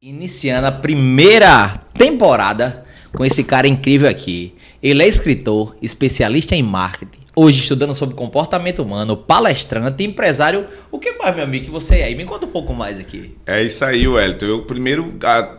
Iniciando a primeira temporada com esse cara incrível aqui. Ele é escritor, especialista em marketing, hoje estudando sobre comportamento humano, palestrante, empresário. O que mais, meu amigo, que você é? Me conta um pouco mais aqui. É isso aí, Wellington. Eu primeiro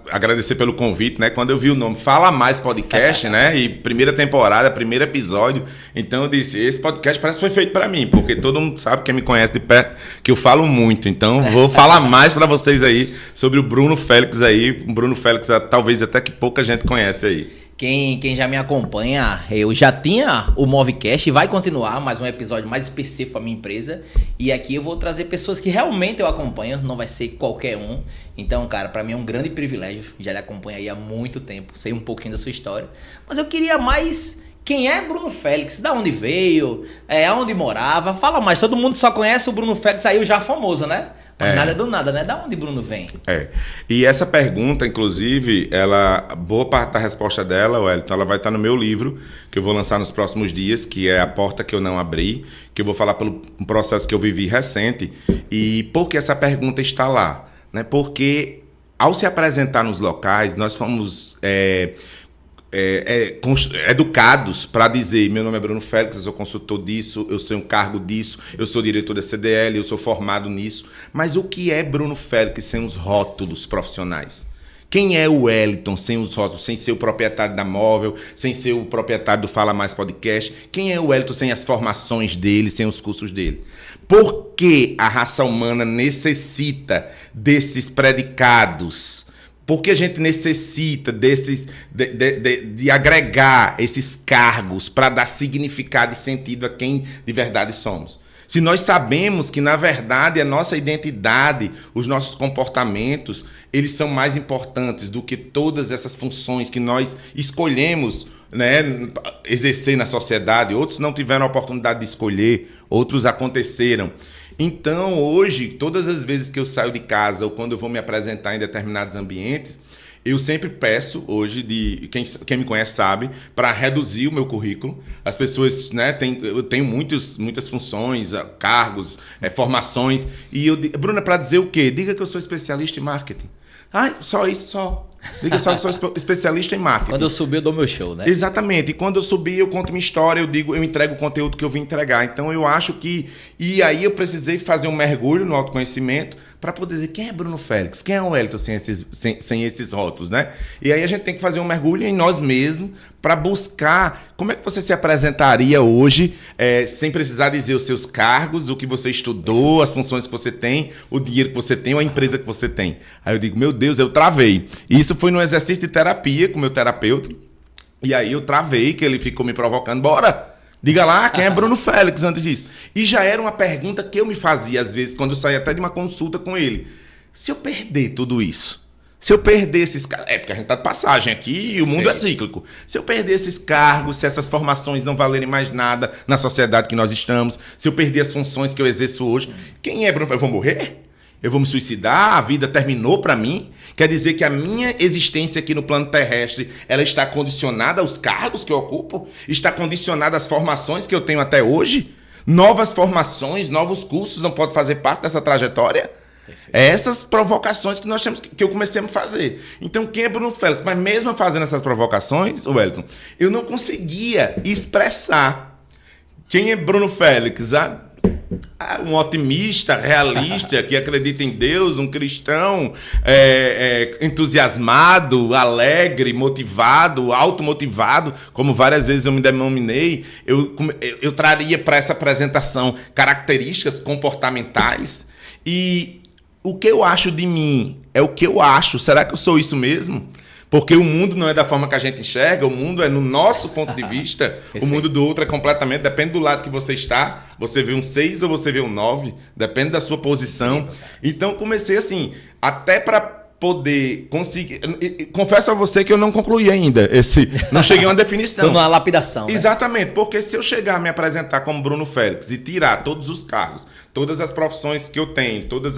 agradecer pelo convite, né? Quando eu vi o nome Fala Mais Podcast, né? E primeira temporada, primeiro episódio. Então eu disse, esse podcast parece que foi feito para mim, porque todo mundo sabe, quem me conhece de perto, que eu falo muito. Então vou falar mais para vocês aí sobre o Bruno Félix aí. O Bruno Félix, talvez até que pouca gente conhece aí. Quem já me acompanha, eu já tinha o Movecast e vai continuar mais um episódio mais específico para minha empresa. E aqui eu vou trazer pessoas que realmente eu acompanho, não vai ser qualquer um. Então, cara, para mim é um grande privilégio. Já lhe acompanho aí há muito tempo, sei um pouquinho da sua história. Mas eu queria mais... Quem é Bruno Félix? Da onde veio? Aonde morava? Fala mais. Todo mundo só conhece o Bruno Félix, aí já famoso, né? Mas nada do nada, né? Da onde Bruno vem? E essa pergunta, inclusive, boa parte da resposta dela, Wellington, ela vai estar no meu livro, que eu vou lançar nos próximos dias, que é A Porta Que Eu Não Abri, que eu vou falar pelo processo que eu vivi recente. E por que essa pergunta está lá? Né? Porque ao se apresentar nos locais, nós fomos... educados para dizer, meu nome é Bruno Félix, eu sou consultor disso, eu sou um cargo disso, eu sou diretor da CDL, eu sou formado nisso. Mas o que é Bruno Félix sem os rótulos profissionais? Quem é o Wellington sem os rótulos, sem ser o proprietário da Móvel, sem ser o proprietário do Fala Mais Podcast? Quem é o Wellington sem as formações dele, sem os cursos dele? Por que a raça humana necessita desses predicados? Porque a gente necessita de agregar esses cargos para dar significado e sentido a quem de verdade somos. Se nós sabemos que, na verdade, a nossa identidade, os nossos comportamentos, eles são mais importantes do que todas essas funções que nós escolhemos, né, exercer na sociedade. Outros não tiveram a oportunidade de escolher, outros aconteceram. Então, hoje, todas as vezes que eu saio de casa ou quando eu vou me apresentar em determinados ambientes, eu sempre peço, hoje, quem me conhece sabe, para reduzir o meu currículo. As pessoas, né, eu tenho muitas funções, cargos, formações. E eu digo, Bruna, para dizer o quê? Diga que eu sou especialista em marketing. Ah, só isso, só. Diga só que eu sou especialista em marketing. Quando eu subir, eu dou meu show, né? Exatamente. E quando eu subir, eu conto minha história, eu entrego o conteúdo que eu vim entregar. Então, eu acho que... E aí, eu precisei fazer um mergulho no autoconhecimento para poder dizer quem é Bruno Félix, quem é o Wellington sem esses rótulos, né? E aí, a gente tem que fazer um mergulho em nós mesmos para buscar como é que você se apresentaria hoje sem precisar dizer os seus cargos, o que você estudou, as funções que você tem, o dinheiro que você tem ou a empresa que você tem. Aí eu digo, meu Deus, eu travei. E isso foi num exercício de terapia com o meu terapeuta. E aí eu travei, que ele ficou me provocando. Bora! Diga lá, quem é Bruno Félix antes disso? E já era uma pergunta que eu me fazia, às vezes, quando eu saía até de uma consulta com ele. Se eu perder tudo isso, se eu perder esses cargos... porque a gente tá de passagem aqui e o mundo é cíclico. Se eu perder esses cargos, se essas formações não valerem mais nada na sociedade que nós estamos, se eu perder as funções que eu exerço hoje, quem é Bruno Félix? Eu vou morrer? Eu vou me suicidar? A vida terminou para mim? Quer dizer que a minha existência aqui no plano terrestre, ela está condicionada aos cargos que eu ocupo? Está condicionada às formações que eu tenho até hoje? Novas formações, novos cursos não podem fazer parte dessa trajetória? Perfeito. Essas provocações que nós temos, que eu comecei a fazer. Então, quem é Bruno Félix? Mas mesmo fazendo essas provocações, Wellington, eu não conseguia expressar quem é Bruno Félix. Um otimista, realista, que acredita em Deus, um cristão entusiasmado, alegre, motivado, automotivado, como várias vezes eu me denominei. Eu traria para essa apresentação características comportamentais. E o que eu acho de mim é o que eu acho. Será que eu sou isso mesmo? Porque o mundo não é da forma que a gente enxerga, o mundo é no nosso ponto de vista, o mundo do outro é completamente, depende do lado que você está, você vê um 6 ou você vê um 9, depende da sua posição. Então, comecei assim, até para poder conseguir... Confesso a você que eu não concluí ainda, não cheguei a uma definição. Estou numa lapidação. Exatamente, né? Porque se eu chegar a me apresentar como Bruno Félix e tirar todos os cargos, todas as profissões que eu tenho, todas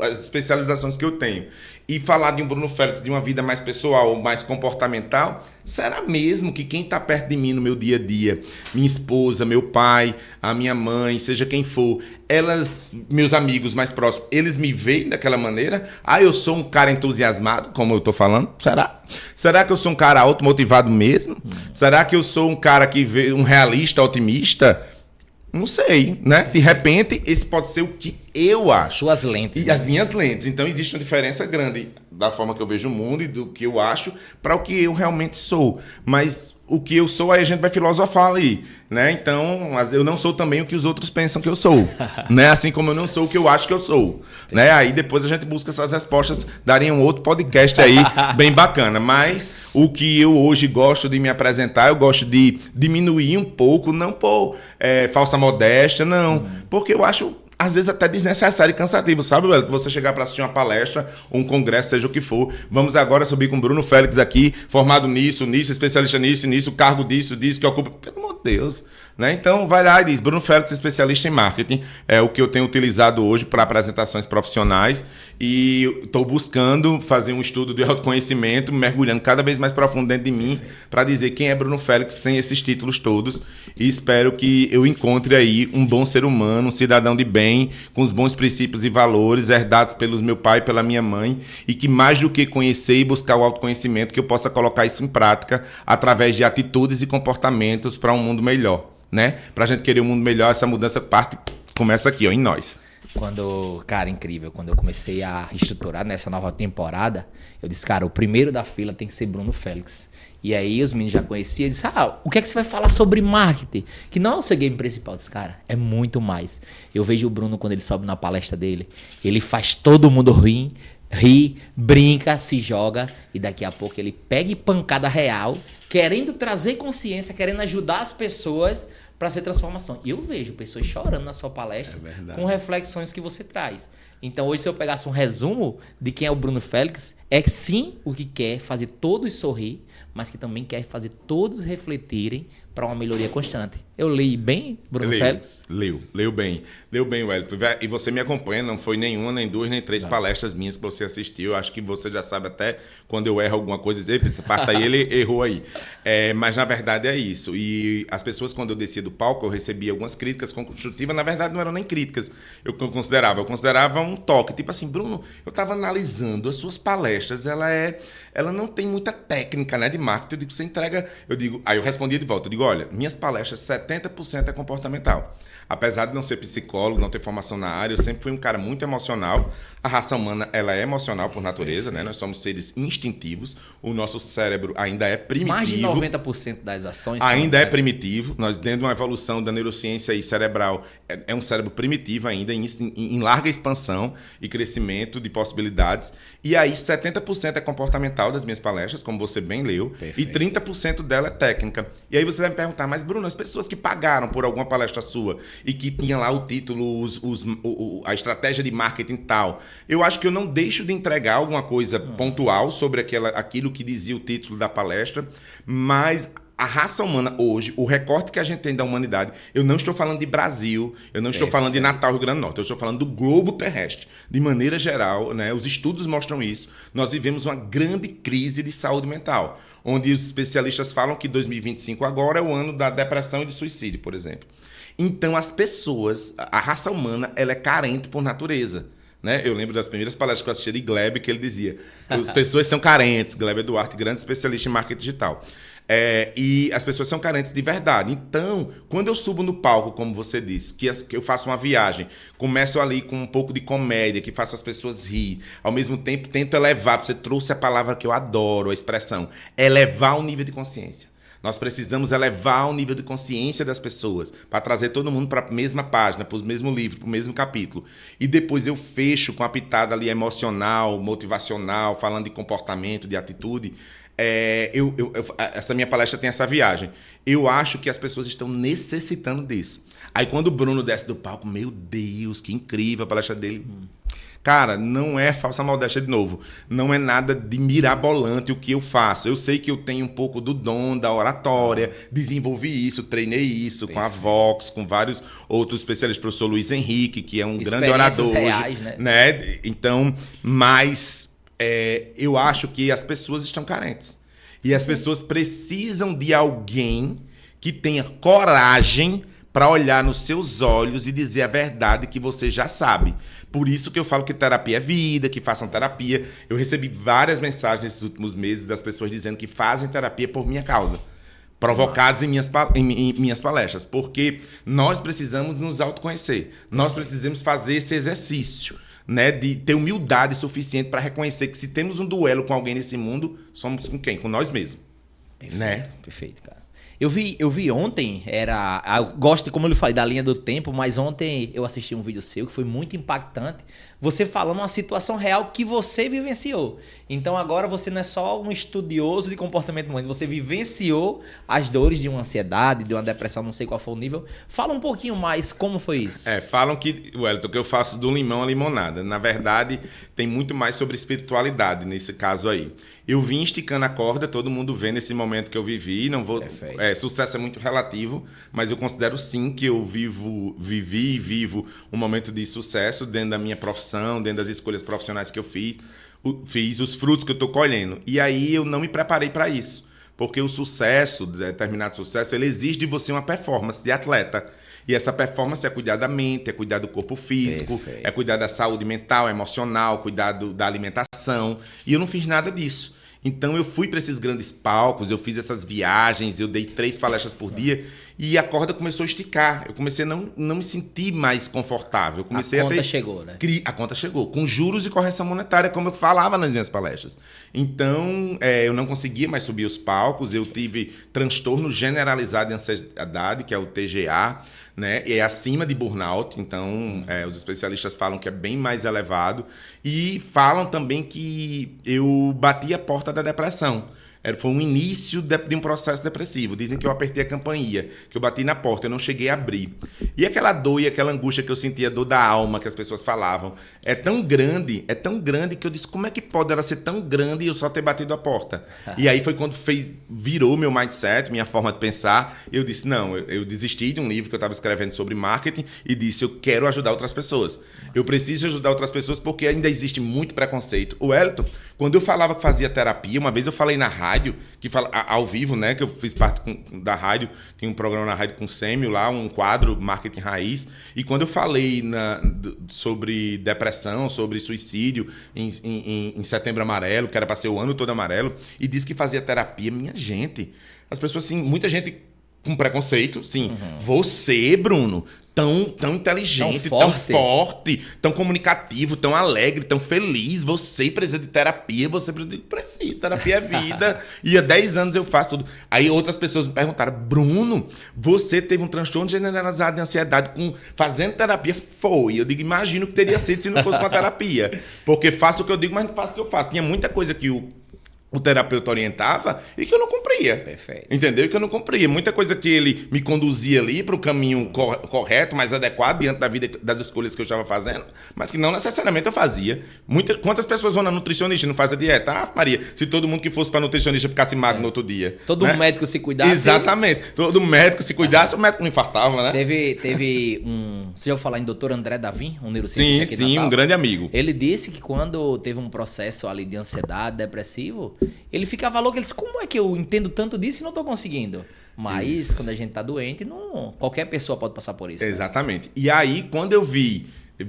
as especializações que eu tenho, e falar de um Bruno Félix, de uma vida mais pessoal, mais comportamental, será mesmo que quem está perto de mim no meu dia a dia, minha esposa, meu pai, a minha mãe, seja quem for, meus amigos mais próximos, eles me veem daquela maneira? Eu sou um cara entusiasmado, como eu estou falando? Será? Será que eu sou um cara automotivado mesmo? Será que eu sou um cara que vê um realista, otimista? Não sei, né? De repente, esse pode ser o que eu acho. Suas lentes. E as minhas lentes. Então, existe uma diferença grande da forma que eu vejo o mundo e do que eu acho para o que eu realmente sou. Mas o que eu sou, aí a gente vai filosofar ali, né? Então, eu não sou também o que os outros pensam que eu sou, né? Assim como eu não sou o que eu acho que eu sou, né? Aí depois a gente busca essas respostas, daria um outro podcast aí bem bacana. Mas o que eu hoje gosto de me apresentar, eu gosto de diminuir um pouco, não por falsa modéstia, não. Porque eu acho às vezes até desnecessário e cansativo, sabe, velho? Que você chegar para assistir uma palestra, um congresso, seja o que for. Vamos agora subir com o Bruno Félix aqui, formado nisso, especialista nisso, cargo disso, que ocupa. Pelo amor de Deus. Né? Então, vai lá e diz, Bruno Félix, especialista em marketing, é o que eu tenho utilizado hoje para apresentações profissionais e estou buscando fazer um estudo de autoconhecimento, mergulhando cada vez mais profundo dentro de mim para dizer quem é Bruno Félix sem esses títulos todos e espero que eu encontre aí um bom ser humano, um cidadão de bem, com os bons princípios e valores herdados pelos meu pai e pela minha mãe e que mais do que conhecer e buscar o autoconhecimento, que eu possa colocar isso em prática através de atitudes e comportamentos para um mundo melhor. Né? Pra gente querer um mundo melhor, essa mudança começa aqui, ó, em nós. Cara, incrível, quando eu comecei a estruturar nessa nova temporada, eu disse, cara, o primeiro da fila tem que ser Bruno Félix. E aí os meninos já conheciam e disseram, o que é que você vai falar sobre marketing? Que não é o seu game principal. Eu disse, cara, é muito mais. Eu vejo o Bruno quando ele sobe na palestra dele, ele faz todo mundo ri, brinca, se joga e daqui a pouco ele pega pancada real, querendo trazer consciência, querendo ajudar as pessoas para ser transformação. E eu vejo pessoas chorando na sua palestra com reflexões que você traz. Então hoje, se eu pegasse um resumo de quem é o Bruno Félix, é sim o que quer fazer todos sorrir, mas que também quer fazer todos refletirem para uma melhoria constante. Eu li bem, Bruno Félix? Leu bem, Wellington. E você me acompanha, não foi nenhuma, nem duas, nem três palestras minhas que você assistiu. Eu acho que você já sabe até quando eu erro alguma coisa, dizer, essa parte aí ele errou aí. Mas na verdade é isso. E as pessoas, quando eu descia do palco, eu recebia algumas críticas construtivas. Na verdade, não eram nem críticas. Eu considerava um toque. Tipo assim, Bruno, eu estava analisando as suas palestras, ela não tem muita técnica, né, de marketing. Eu digo, você entrega... Aí eu respondia de volta, eu digo, olha, minhas palestras, 70% é comportamental. Apesar de não ser psicólogo, não ter formação na área, eu sempre fui um cara muito emocional. A raça humana, ela é emocional por natureza, né? Nós somos seres instintivos. O nosso cérebro ainda é primitivo. Mais de 90% das ações ainda é primitivo. Nós, dentro de uma evolução da neurociência e cerebral, é um cérebro primitivo ainda, em larga expansão e crescimento de possibilidades. E aí, 70% é comportamental das minhas palestras, como você bem leu, perfeito. E 30% dela é técnica. E aí você vai me perguntar, mas Bruno, as pessoas que pagaram por alguma palestra sua e que tinha lá o título, a estratégia de marketing tal, eu acho que eu não deixo de entregar alguma coisa pontual sobre aquilo que dizia o título da palestra, mas a raça humana hoje, o recorte que a gente tem da humanidade, eu não estou falando de Brasil, eu não estou falando de Natal, Rio Grande do Norte, eu estou falando do globo terrestre. De maneira geral, né, os estudos mostram isso, nós vivemos uma grande crise de saúde mental, onde os especialistas falam que 2025 agora é o ano da depressão e do suicídio, por exemplo. Então, as pessoas, a raça humana, ela é carente por natureza. Né? Eu lembro das primeiras palestras que eu assistia de Gleb, que ele dizia, as pessoas são carentes, Gleb Duarte, grande especialista em marketing digital. E as pessoas são carentes de verdade. Então, quando eu subo no palco, como você disse, que eu faço uma viagem, começo ali com um pouco de comédia, que faço as pessoas rir, ao mesmo tempo tento elevar, você trouxe a palavra que eu adoro, a expressão, elevar o nível de consciência. Nós precisamos elevar o nível de consciência das pessoas para trazer todo mundo para a mesma página, para o mesmo livro, para o mesmo capítulo. E depois eu fecho com a pitada ali emocional, motivacional, falando de comportamento, de atitude. essa minha palestra tem essa viagem. Eu acho que as pessoas estão necessitando disso. Aí quando o Bruno desce do palco, meu Deus, que incrível a palestra dele. Cara, não é falsa modéstia de novo. Não é nada de mirabolante o que eu faço. Eu sei que eu tenho um pouco do dom da oratória, desenvolvi isso, treinei isso com a Vox, com vários outros especialistas, professor Luiz Henrique, que é um grande orador reais, hoje, né? Então, mas eu acho que as pessoas estão carentes. E as pessoas precisam de alguém que tenha coragem para olhar nos seus olhos e dizer a verdade que você já sabe. Por isso que eu falo que terapia é vida, que façam terapia. Eu recebi várias mensagens nesses últimos meses das pessoas dizendo que fazem terapia por minha causa, provocadas em minhas palestras, porque nós precisamos nos autoconhecer. Nós precisamos fazer esse exercício, né, de ter humildade suficiente para reconhecer que se temos um duelo com alguém nesse mundo, somos com quem? Com nós mesmos. Perfeito, né? Perfeito, cara. Eu vi ontem, eu gosto, como eu lhe falei, da linha do tempo, mas ontem eu assisti um vídeo seu que foi muito impactante. Você falando uma situação real que você vivenciou. Então agora você não é só um estudioso de comportamento humano, você vivenciou as dores de uma ansiedade, de uma depressão, não sei qual foi o nível. Fala um pouquinho mais como foi isso. Falam que, Wellington, que eu faço do limão à limonada. Na verdade, tem muito mais sobre espiritualidade nesse caso aí. Eu vim esticando a corda, todo mundo vê nesse momento que eu vivi, não vou... sucesso é muito relativo, mas eu considero sim que eu vivi e vivo um momento de sucesso dentro da minha profissão, dentro das escolhas profissionais que eu fiz os frutos que eu estou colhendo. E aí eu não me preparei para isso, porque o sucesso, determinado sucesso, ele exige de você uma performance de atleta. E essa performance é cuidar da mente, é cuidar do corpo físico, é cuidar da saúde mental, emocional, cuidar da alimentação. E eu não fiz nada disso. Então eu fui para esses grandes palcos, eu fiz essas viagens, eu dei 3 palestras por dia e a corda começou a esticar. Eu comecei a não me sentir mais confortável. Eu comecei a conta chegou, né? A conta chegou, com juros e correção monetária, como eu falava nas minhas palestras. Então eu não conseguia mais subir os palcos, eu tive transtorno generalizado de ansiedade, que é o TGA, né? E é acima de burnout, então os especialistas falam que é bem mais elevado. E falam também que eu bati a porta da depressão. Foi um início de um processo depressivo. Dizem que eu apertei a campainha, que eu bati na porta, eu não cheguei a abrir. E aquela dor e aquela angústia que eu sentia, dor da alma, que as pessoas falavam, é tão grande que eu disse, como é que pode ela ser tão grande e eu só ter batido a porta? E aí foi quando virou meu mindset, minha forma de pensar. Eu disse, não, eu desisti de um livro que eu estava escrevendo sobre marketing e disse, eu quero ajudar outras pessoas. Eu preciso ajudar outras pessoas porque ainda existe muito preconceito. O Wellington, quando eu falava que fazia terapia, uma vez eu falei na rádio, ao vivo, né, que eu fiz parte da rádio, tem um programa na rádio com o Sêmio lá, um quadro, Marketing Raiz, e quando eu falei sobre depressão, sobre suicídio em Setembro Amarelo, que era para ser o ano todo amarelo, e disse que fazia terapia, minha gente, as pessoas assim, muita gente com preconceito, sim, você, Bruno, tão inteligente, tão forte, tão comunicativo, tão alegre, tão feliz. Você precisa de terapia, você precisa. Terapia é vida. E há 10 anos eu faço tudo. Aí outras pessoas me perguntaram, Bruno, você teve um transtorno generalizado de ansiedade fazendo terapia? Foi. Eu digo, imagino que teria sido se não fosse com a terapia. Porque faço o que eu digo, mas não faço o que eu faço. Tinha muita coisa que o terapeuta orientava e que eu não cumpria. Perfeito. Entendeu? E que eu não cumpria. Muita coisa que ele me conduzia ali para o caminho correto, mais adequado, diante da vida, das escolhas que eu estava fazendo, mas que não necessariamente eu fazia. Quantas pessoas vão na nutricionista e não fazem a dieta? Ah, Maria, se todo mundo que fosse para nutricionista ficasse magro no outro dia. Todo médico se cuidasse. Exatamente. Todo médico se cuidasse, o médico não infartava, né? Teve um... Você já ouviu falar em Dr. André Davim, um neurocientista aqui de Natal? Sim, um grande amigo. Ele disse que quando teve um processo ali de ansiedade, depressivo, ele ficava louco, ele disse, como é que eu entendo tanto disso e não estou conseguindo? Mas quando a gente está doente, qualquer pessoa pode passar por isso. Exatamente. Né? E aí, quando eu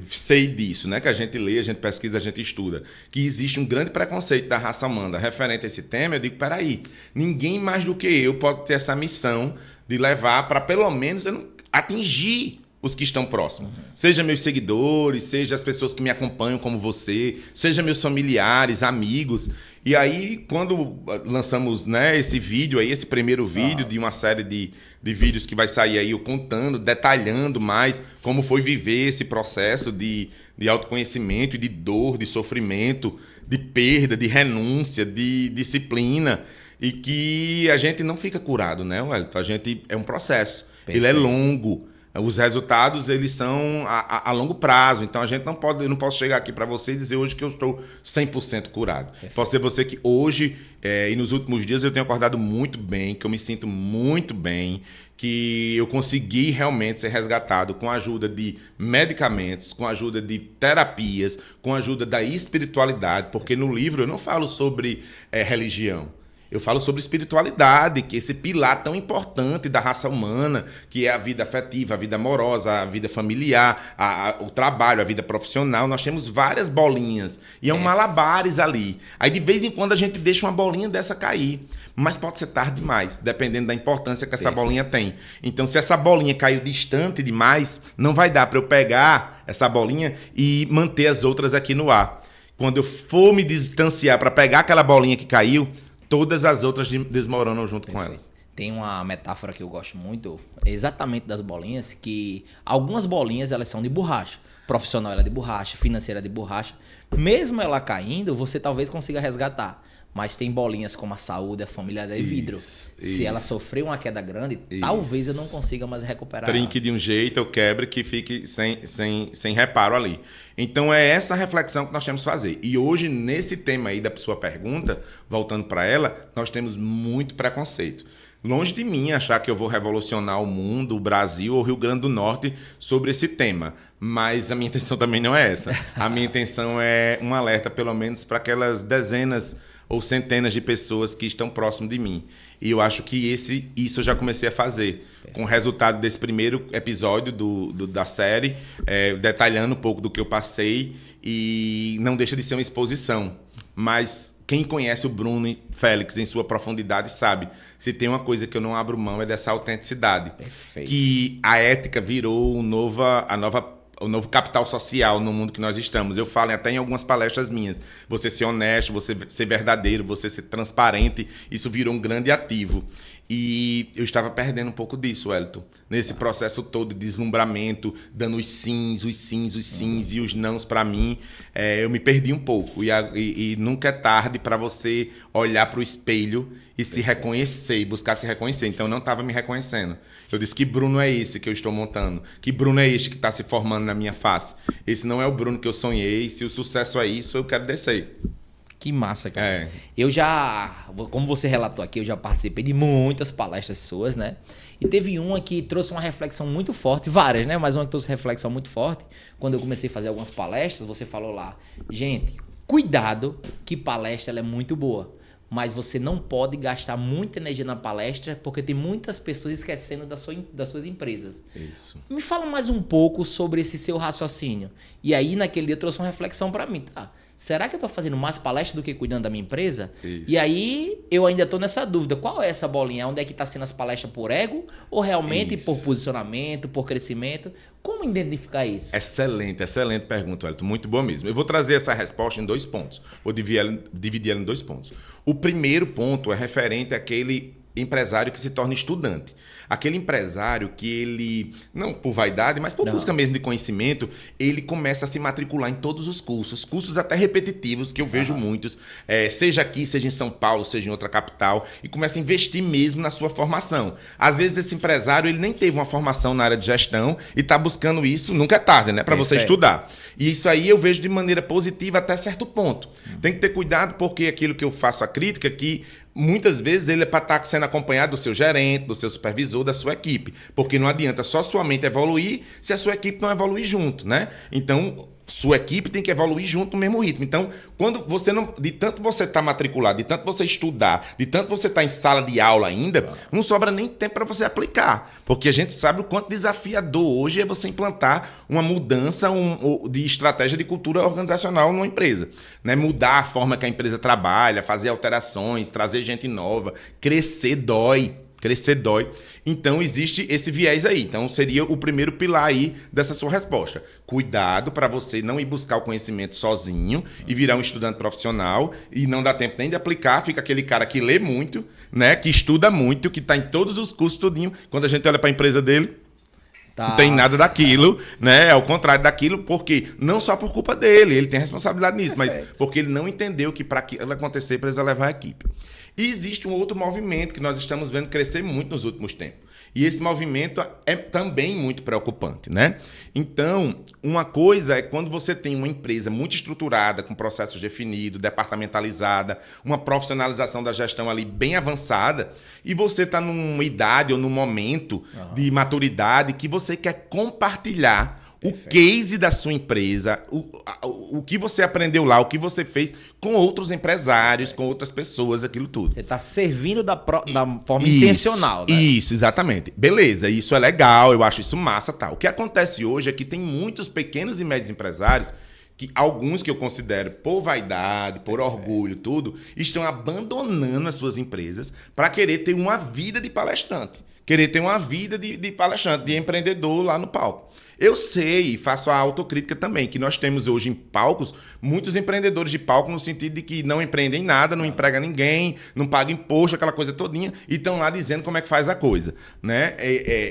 sei disso, né? Que a gente lê, a gente pesquisa, a gente estuda, que existe um grande preconceito da raça humana referente a esse tema, eu digo, peraí, ninguém mais do que eu pode ter essa missão de levar para pelo menos atingir os que estão próximos. Seja meus seguidores, seja as pessoas que me acompanham como você, seja meus familiares, amigos. E aí, quando lançamos, né, esse vídeo aí, esse primeiro vídeo de uma série de vídeos que vai sair aí, eu contando, detalhando mais como foi viver esse processo de autoconhecimento, de dor, de sofrimento, de perda, de renúncia, de disciplina. E que a gente não fica curado, né, Wellington? A gente é um processo. Perfeito. Ele é longo. Os resultados, eles são a longo prazo. Então, eu não posso chegar aqui para você e dizer hoje que eu estou 100% curado. Perfeito. Posso ser você que hoje e nos últimos dias eu tenho acordado muito bem, que eu me sinto muito bem, que eu consegui realmente ser resgatado com a ajuda de medicamentos, com a ajuda de terapias, com a ajuda da espiritualidade. Porque no livro eu não falo sobre religião. Eu falo sobre espiritualidade, que é esse pilar tão importante da raça humana, que é a vida afetiva, a vida amorosa, a vida familiar, o trabalho, a vida profissional. Nós temos várias bolinhas e é um malabares ali. Aí de vez em quando a gente deixa uma bolinha dessa cair, mas pode ser tarde demais, dependendo da importância que essa bolinha tem. Então, se essa bolinha caiu distante demais, não vai dar para eu pegar essa bolinha e manter as outras aqui no ar. Quando eu for me distanciar para pegar aquela bolinha que caiu, todas as outras desmoronam junto com ela. Tem uma metáfora que eu gosto muito, exatamente das bolinhas, que algumas bolinhas elas são de borracha. Profissional ela é de borracha, financeira de borracha. Mesmo ela caindo, você talvez consiga resgatar. Mas tem bolinhas como a saúde, a família é de vidro. Se ela sofrer uma queda grande, talvez eu não consiga mais recuperar. Trinque de um jeito, eu quebre, que fique sem reparo ali. Então é essa reflexão que nós temos que fazer. E hoje, nesse tema aí da sua pergunta, voltando para ela, nós temos muito preconceito. Longe de mim achar que eu vou revolucionar o mundo, o Brasil ou o Rio Grande do Norte sobre esse tema. Mas a minha intenção também não é essa. A minha intenção é um alerta, pelo menos, para aquelas dezenas ou centenas de pessoas que estão próximo de mim. E eu acho que isso eu já comecei a fazer. Com o resultado desse primeiro episódio da série, detalhando um pouco do que eu passei, e não deixa de ser uma exposição. Mas quem conhece o Bruno Félix em sua profundidade sabe, se tem uma coisa que eu não abro mão é dessa autenticidade. Perfeito. Que a ética virou o novo capital social no mundo que nós estamos. Eu falo até em algumas palestras minhas. Você ser honesto, você ser verdadeiro, você ser transparente, isso virou um grande ativo. E eu estava perdendo um pouco disso, Wellington. Nesse processo todo de deslumbramento, dando os sims e os nãos para mim, eu me perdi um pouco. E nunca é tarde para você olhar para o espelho e se reconhecer, e buscar se reconhecer. Então eu não estava me reconhecendo. Eu disse, que Bruno é esse que eu estou montando? Que Bruno é este que está se formando na minha face? Esse não é o Bruno que eu sonhei. Se o sucesso é isso, eu quero descer. Que massa, cara. Eu já, como você relatou aqui, eu já participei de muitas palestras suas, né? E teve uma que trouxe uma reflexão muito forte, várias, né? Mas uma que trouxe reflexão muito forte. Quando eu comecei a fazer algumas palestras, você falou lá, gente, cuidado que palestra ela é muito boa. Mas você não pode gastar muita energia na palestra porque tem muitas pessoas esquecendo das suas empresas. Isso. Me fala mais um pouco sobre esse seu raciocínio. E aí, naquele dia, trouxe uma reflexão para mim. Tá? Será que eu estou fazendo mais palestra do que cuidando da minha empresa? Isso. E aí, eu ainda estou nessa dúvida. Qual é essa bolinha? Onde é que está sendo as palestras por ego? Ou realmente por posicionamento, por crescimento? Como identificar isso? Excelente pergunta, Wellington. Muito boa mesmo. Eu vou trazer essa resposta em 2 pontos. Vou dividir ela em 2 pontos. O primeiro ponto é referente àquele empresário que se torna estudante. Aquele empresário que ele, não por vaidade, mas por busca mesmo de conhecimento, ele começa a se matricular em todos os cursos até repetitivos, que eu vejo muitos, seja aqui, seja em São Paulo, seja em outra capital, e começa a investir mesmo na sua formação. Às vezes esse empresário ele nem teve uma formação na área de gestão e está buscando isso, nunca é tarde, né, para você estudar. E isso aí eu vejo de maneira positiva até certo ponto. Tem que ter cuidado porque aquilo que eu faço a crítica é que muitas vezes ele é para estar sendo acompanhado do seu gerente, do seu supervisor, da sua equipe. Porque não adianta só sua mente evoluir se a sua equipe não evoluir junto, né? Então, sua equipe tem que evoluir junto no mesmo ritmo. Então, quando você não, de tanto você estar matriculado, de tanto você estudar, de tanto você estar em sala de aula ainda, não sobra nem tempo para você aplicar. Porque a gente sabe o quanto desafiador hoje é você implantar uma mudança de estratégia de cultura organizacional numa empresa. Né? Mudar a forma que a empresa trabalha, fazer alterações, trazer gente nova, crescer dói. Crescer dói. Então, existe esse viés aí. Então, seria o primeiro pilar aí dessa sua resposta. Cuidado para você não ir buscar o conhecimento sozinho e virar um estudante profissional e não dá tempo nem de aplicar. Fica aquele cara que lê muito, né? Que estuda muito, que está em todos os cursos tudinho. Quando a gente olha para a empresa dele, não tem nada daquilo, né? É o contrário daquilo, porque não só por culpa dele, ele tem responsabilidade nisso, mas porque ele não entendeu que para aquilo acontecer precisa levar a equipe. E existe um outro movimento que nós estamos vendo crescer muito nos últimos tempos. E esse movimento é também muito preocupante, né? Então, uma coisa é quando você tem uma empresa muito estruturada, com processos definidos, departamentalizada, uma profissionalização da gestão ali bem avançada, e você está numa idade ou num momento de maturidade que você quer compartilhar o case da sua empresa, o que você aprendeu lá, o que você fez com outros empresários, com outras pessoas, aquilo tudo. Você está servindo da forma intencional, né? Isso, exatamente. Beleza, isso é legal, eu acho isso massa, tal. O que acontece hoje é que tem muitos pequenos e médios empresários, que alguns que eu considero por vaidade, por orgulho, tudo, estão abandonando as suas empresas para querer ter uma vida de palestrante. Querer ter uma vida de palestrante, de empreendedor lá no palco. Eu sei e faço a autocrítica também, que nós temos hoje em palcos muitos empreendedores de palco no sentido de que não empreendem nada, não empregam ninguém, não pagam imposto, aquela coisa todinha, e estão lá dizendo como é que faz a coisa, né?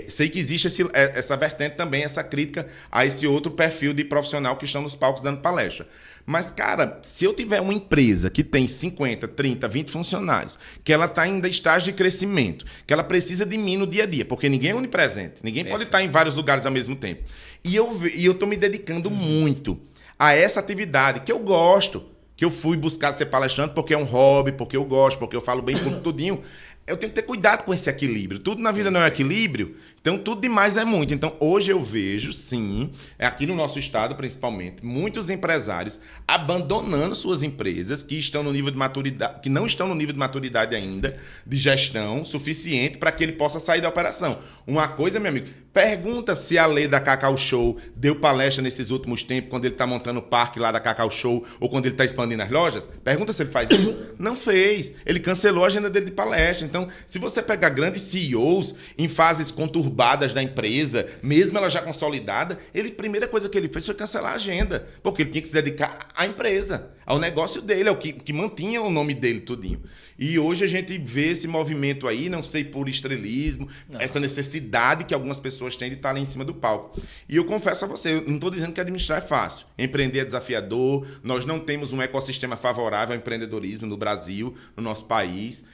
Sei que existe essa vertente também, essa crítica a esse outro perfil de profissional que estão nos palcos dando palestra. Mas, cara, se eu tiver uma empresa que tem 50, 30, 20 funcionários, que ela está ainda em estágio de crescimento, que ela precisa de mim no dia a dia, porque ninguém é onipresente, ninguém pode estar em vários lugares ao mesmo tempo. E eu estou me dedicando muito a essa atividade que eu gosto, que eu fui buscar ser palestrante porque é um hobby, porque eu gosto, porque eu falo bem com tudinho. Eu tenho que ter cuidado com esse equilíbrio. Tudo na vida não é equilíbrio, então tudo demais é muito. Então hoje eu vejo, sim, aqui no nosso estado principalmente, muitos empresários abandonando suas empresas que estão no nível de maturidade, que não estão no nível de maturidade ainda, de gestão suficiente para que ele possa sair da operação. Uma coisa, meu amigo, pergunta se a lei da Cacau Show deu palestra nesses últimos tempos, quando ele está montando o parque lá da Cacau Show ou quando ele está expandindo as lojas. Pergunta se ele faz isso. Não fez. Ele cancelou a agenda dele de palestra. Então, se você pegar grandes CEOs em fases conturbadas da empresa, mesmo ela já consolidada, a primeira coisa que ele fez foi cancelar a agenda, porque ele tinha que se dedicar à empresa, ao negócio dele, ao que mantinha o nome dele tudinho. E hoje a gente vê esse movimento aí, não sei por estrelismo, essa necessidade que algumas pessoas têm de estar lá em cima do palco. E eu confesso a você, eu não estou dizendo que administrar é fácil. Empreender é desafiador, nós não temos um ecossistema favorável ao empreendedorismo no Brasil, no nosso país.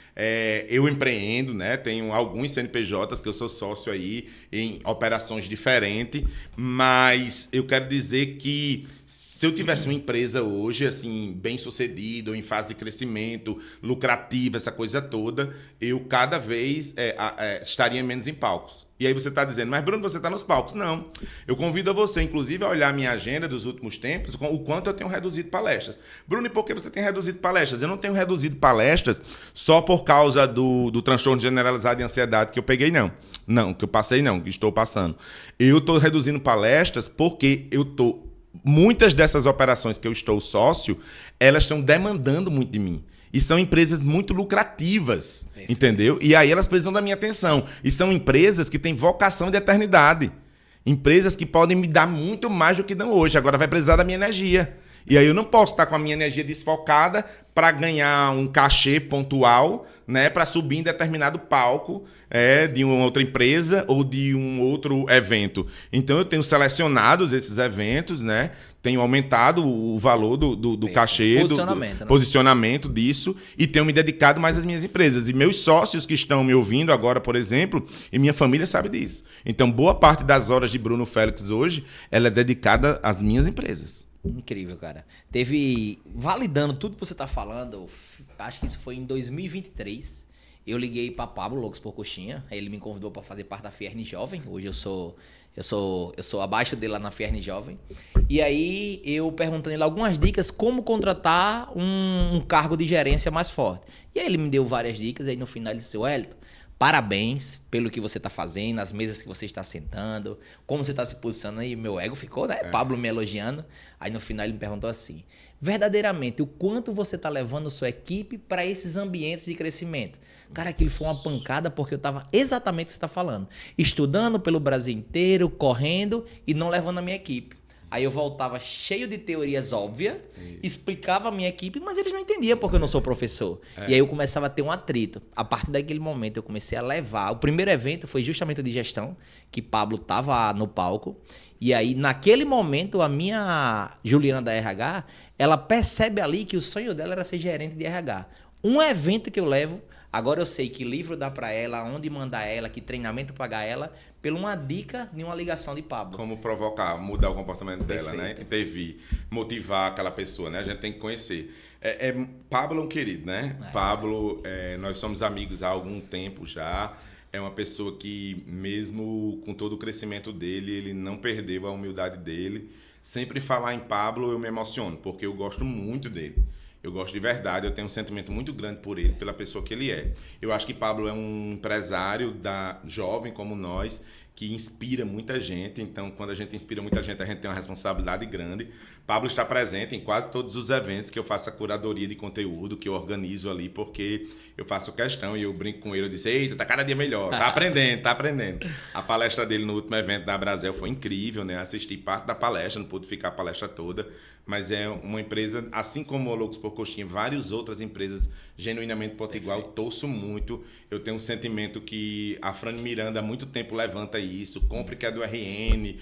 Eu empreendo, né? Tenho alguns CNPJs que eu sou sócio aí em operações diferentes, mas eu quero dizer que se eu tivesse uma empresa hoje, assim, bem sucedida, ou em fase de crescimento, lucrativa, essa coisa toda, eu cada vez estaria menos em palcos. E aí você está dizendo, mas Bruno, você está nos palcos. Não. Eu convido a você, inclusive, a olhar a minha agenda dos últimos tempos, o quanto eu tenho reduzido palestras. Bruno, e por que você tem reduzido palestras? Eu não tenho reduzido palestras só por causa do transtorno generalizado de ansiedade que eu peguei, não. Não, que eu passei, não, que estou passando. Eu estou reduzindo palestras porque muitas dessas operações que eu estou sócio, elas estão demandando muito de mim. E são empresas muito lucrativas, entendeu? E aí elas precisam da minha atenção. E são empresas que têm vocação de eternidade. Empresas que podem me dar muito mais do que dão hoje. Agora vai precisar da minha energia. E aí eu não posso estar com a minha energia desfocada para ganhar um cachê pontual, né, para subir em determinado palco de uma outra empresa ou de um outro evento. Então eu tenho selecionado esses eventos, né, tenho aumentado o valor do cachê, do posicionamento disso, e tenho me dedicado mais às minhas empresas. E meus sócios que estão me ouvindo agora, por exemplo, e minha família sabe disso. Então boa parte das horas de Bruno Félix hoje, ela é dedicada às minhas empresas. Incrível, cara. Validando tudo que você tá falando, acho que isso foi em 2023. Eu liguei para Pablo Loucos por Coxinha. Ele me convidou para fazer parte da Fierne Jovem. Hoje eu sou abaixo dele lá na Fierne Jovem. E aí eu perguntando ele algumas dicas como contratar um cargo de gerência mais forte. E aí ele me deu várias dicas. Aí no final ele disse, Wellington, Parabéns pelo que você está fazendo, as mesas que você está sentando, como você está se posicionando. Aí meu ego ficou, né? Pablo me elogiando. Aí no final ele me perguntou assim, verdadeiramente, o quanto você está levando sua equipe para esses ambientes de crescimento? Cara, aquilo foi uma pancada porque eu estava exatamente o que você está falando. Estudando pelo Brasil inteiro, correndo e não levando a minha equipe. Aí eu voltava cheio de teorias óbvias, explicava a minha equipe, mas eles não entendiam porque eu não sou professor. E aí eu começava a ter um atrito. A partir daquele momento eu comecei a levar. O primeiro evento foi justamente o de gestão, que Pablo estava no palco. E aí, naquele momento, a minha Juliana da RH, ela percebe ali que o sonho dela era ser gerente de RH. Um evento que eu levo, agora eu sei que livro dá para ela, onde mandar ela, que treinamento pagar ela, por uma dica de uma ligação de Pablo. Como provocar, mudar o comportamento dela, Perfeito. né? Intervir, motivar aquela pessoa, né? A gente tem que conhecer. Pablo é um querido, né? Pablo, nós somos amigos há algum tempo já. É uma pessoa que, mesmo com todo o crescimento dele, ele não perdeu a humildade dele. Sempre falar em Pablo eu me emociono, porque eu gosto muito dele. Eu gosto de verdade, eu tenho um sentimento muito grande por ele, pela pessoa que ele é. Eu acho que Pablo é um empresário jovem como nós, que inspira muita gente. Então, quando a gente inspira muita gente, a gente tem uma responsabilidade grande. Pablo está presente em quase todos os eventos que eu faço a curadoria de conteúdo, que eu organizo ali, porque eu faço questão e eu brinco com ele. Eu disse, eita, tá cada dia melhor, tá aprendendo, tá aprendendo. A palestra dele no último evento da Brasel foi incrível, né? Assisti parte da palestra, não pude ficar a palestra toda, mas é uma empresa, assim como o Loucos por Coxinha, várias outras empresas genuinamente potiguar, eu torço muito. Eu tenho um sentimento que a Frane Miranda há muito tempo levanta isso, compre que é do RN,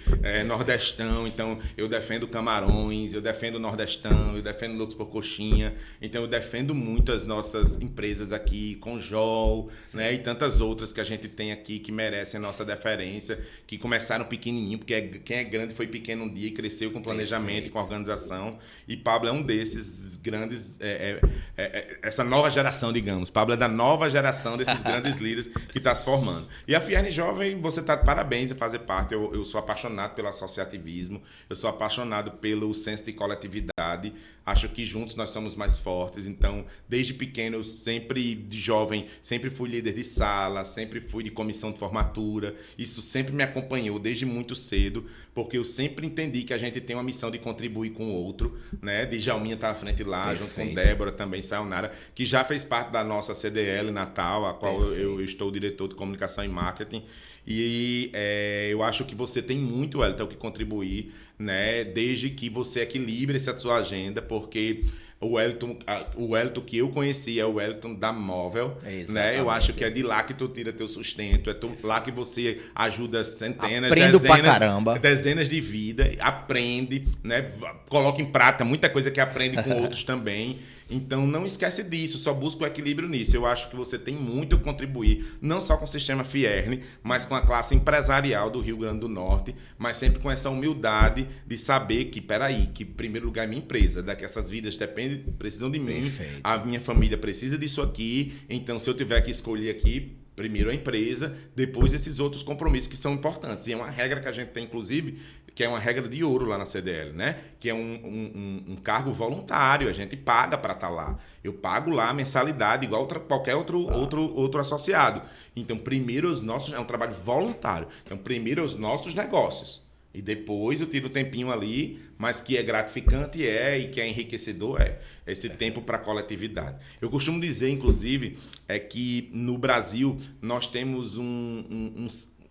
Nordestão, então eu defendo Camarões, eu defendo Nordestão, eu defendo Loucos por Coxinha, então eu defendo muito as nossas empresas aqui, Conjol, né, e tantas outras que a gente tem aqui que merecem a nossa deferência, que começaram pequenininho, porque quem é grande foi pequeno um dia e cresceu com planejamento e com organização, e Pablo é um desses grandes, essa nova geração, digamos. Pablo é da nova geração desses grandes líderes que está se formando. E a Fierne Jovem, você está de parabéns em fazer parte. Eu sou apaixonado pelo associativismo, eu sou apaixonado pelo senso de coletividade. Acho que juntos nós somos mais fortes. Então, desde pequeno, eu sempre, de jovem, sempre fui líder de sala, sempre fui de comissão de formatura. Isso sempre me acompanhou desde muito cedo, porque eu sempre entendi que a gente tem uma missão de contribuir com o outro, né? Djalminha está à frente lá, Perfeito. junto com Débora também, Sayonara, que já fez parte da nossa CDL Natal, a qual eu estou diretor de comunicação e marketing. E eu acho que você tem muito, Wellington, que contribuir, né? Desde que você equilibre essa sua agenda, porque o Wellington que eu conheci é o Wellington da Móvel, né? Eu acho que é de lá que tu tira teu sustento, lá que você ajuda centenas, dezenas de vidas, aprende, né? Coloca em prática muita coisa que aprende com outros também. Então, não esquece disso, só busca o equilíbrio nisso. Eu acho que você tem muito a contribuir, não só com o sistema Fierne, mas com a classe empresarial do Rio Grande do Norte, mas sempre com essa humildade de saber que, peraí, que em primeiro lugar é minha empresa, daqui essas vidas precisam de mim, Perfeito. A minha família precisa disso aqui, então se eu tiver que escolher aqui, primeiro a empresa, depois esses outros compromissos que são importantes. E é uma regra que a gente tem, inclusive, que é uma regra de ouro lá na CDL, né? Que é um cargo voluntário, a gente paga para estar lá. Eu pago lá a mensalidade, igual qualquer outro associado. Então, primeiro é um trabalho voluntário. Então, primeiro os nossos negócios. E depois eu tiro o tempinho ali, mas que é gratificante e que é enriquecedor esse tempo para a coletividade. Eu costumo dizer, inclusive, que no Brasil nós temos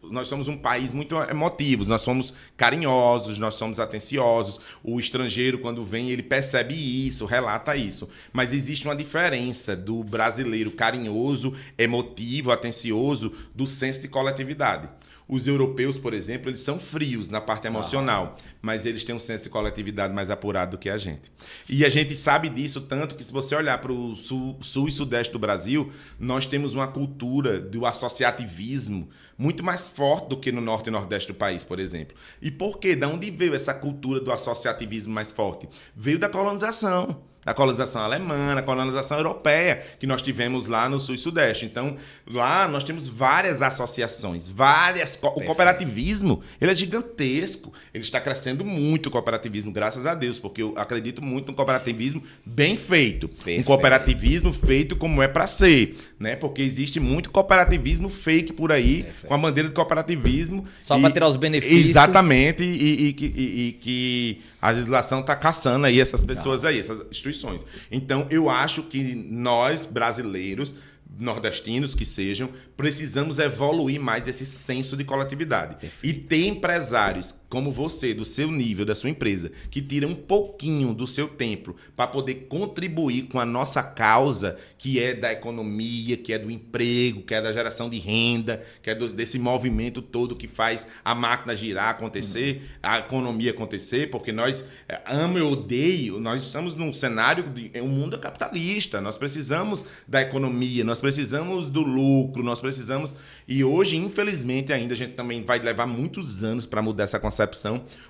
nós somos um país muito emotivo, nós somos carinhosos, nós somos atenciosos. O estrangeiro, quando vem, ele percebe isso, relata isso. Mas existe uma diferença do brasileiro carinhoso, emotivo, atencioso, do senso de coletividade. Os europeus, por exemplo, eles são frios na parte emocional, mas eles têm um senso de coletividade mais apurado do que a gente. E a gente sabe disso tanto que, se você olhar para o sul e sudeste do Brasil, nós temos uma cultura do associativismo muito mais forte do que no norte e nordeste do país, por exemplo. E por quê? De onde veio essa cultura do associativismo mais forte? Veio da colonização. da colonização alemã, da colonização europeia, que nós tivemos lá no Sul e Sudeste. Então, lá nós temos várias associações, o cooperativismo, ele é gigantesco. Ele está crescendo muito, o cooperativismo, graças a Deus, porque eu acredito muito no cooperativismo bem feito. Um cooperativismo feito como é para ser, né? Porque existe muito cooperativismo fake por aí, com a bandeira de cooperativismo. Só para tirar os benefícios. Exatamente, e que a legislação está caçando aí essas pessoas aí, essas instituições. Então, eu acho que nós, brasileiros, nordestinos que sejam, precisamos evoluir mais esse senso de coletividade. E ter empresários como você, do seu nível, da sua empresa, que tira um pouquinho do seu tempo para poder contribuir com a nossa causa, que é da economia, que é do emprego, que é da geração de renda, que é desse movimento todo que faz a máquina girar, acontecer, a economia acontecer, porque nós, amo e odeio, nós estamos num cenário de um mundo capitalista, nós precisamos da economia, nós precisamos do lucro, nós precisamos... E hoje, infelizmente, ainda a gente também vai levar muitos anos para mudar essa concepção.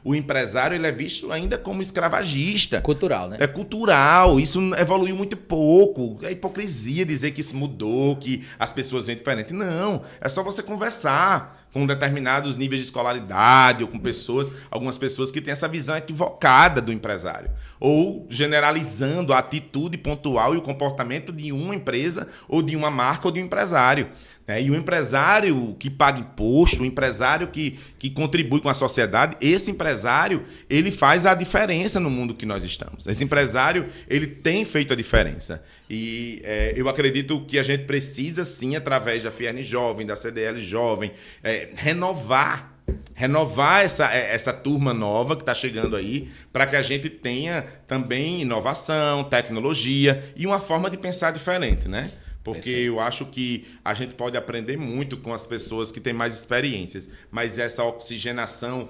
O empresário, ele é visto ainda como escravagista. Cultural, né? É cultural, isso evoluiu muito pouco. É hipocrisia dizer que isso mudou, que as pessoas veem diferente. Não, é só você conversar com determinados níveis de escolaridade ou com algumas pessoas que têm essa visão equivocada do empresário. Ou generalizando a atitude pontual e o comportamento de uma empresa ou de uma marca ou de um empresário. E o empresário que paga imposto, o empresário que contribui com a sociedade, esse empresário, ele faz a diferença no mundo que nós estamos. Esse empresário, ele tem feito a diferença. E eu acredito que a gente precisa, sim, através da Fierne Jovem, da CDL Jovem, renovar essa turma nova que está chegando aí, para que a gente tenha também inovação, tecnologia e uma forma de pensar diferente, né? Porque eu acho que a gente pode aprender muito com as pessoas que têm mais experiências, mas essa oxigenação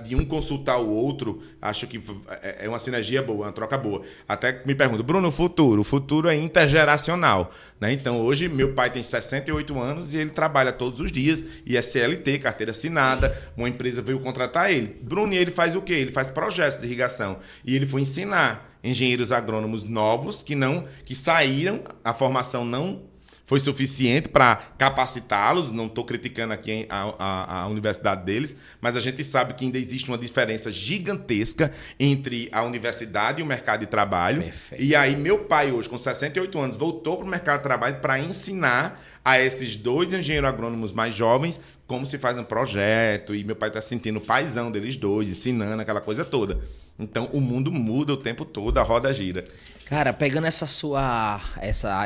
de um consultar o outro, acho que é uma sinergia boa, uma troca boa. Até me pergunto, Bruno, o futuro é intergeracional, né? Então, hoje, meu pai tem 68 anos e ele trabalha todos os dias, e é CLT, carteira assinada, uma empresa veio contratar ele. Bruno, e ele faz o quê? Ele faz projetos de irrigação, e ele foi ensinar engenheiros agrônomos novos que saíram, a formação não foi suficiente para capacitá-los. Não estou criticando aqui a universidade deles, mas a gente sabe que ainda existe uma diferença gigantesca entre a universidade e o mercado de trabalho. Perfeito. E aí meu pai hoje, com 68 anos, voltou para o mercado de trabalho para ensinar a esses dois engenheiros agrônomos mais jovens como se faz um projeto, e meu pai está sentindo o paizão deles dois, ensinando aquela coisa toda. Então, o mundo muda o tempo todo, a roda gira. Cara, pegando esse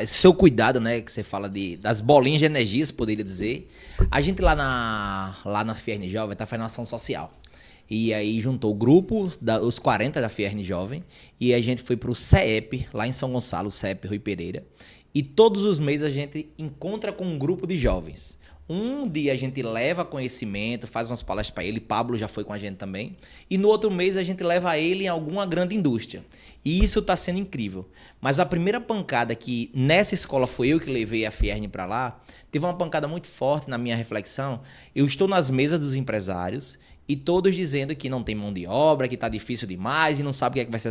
seu cuidado, né, que você fala das bolinhas de energias, poderia dizer, a gente lá na Fierne Jovem tá fazendo ação social. E aí juntou o grupo, os 40 da Fierne Jovem, e a gente foi pro CEP, lá em São Gonçalo, CEP Rui Pereira, e todos os meses a gente encontra com um grupo de jovens. Um dia a gente leva conhecimento, faz umas palestras para ele, Pablo já foi com a gente também, e no outro mês a gente leva ele em alguma grande indústria. E isso está sendo incrível. Mas a primeira pancada que nessa escola foi eu que levei a Fierne para lá, teve uma pancada muito forte na minha reflexão. Eu estou nas mesas dos empresários e todos dizendo que não tem mão de obra, que está difícil demais e não sabe o que é que vai ser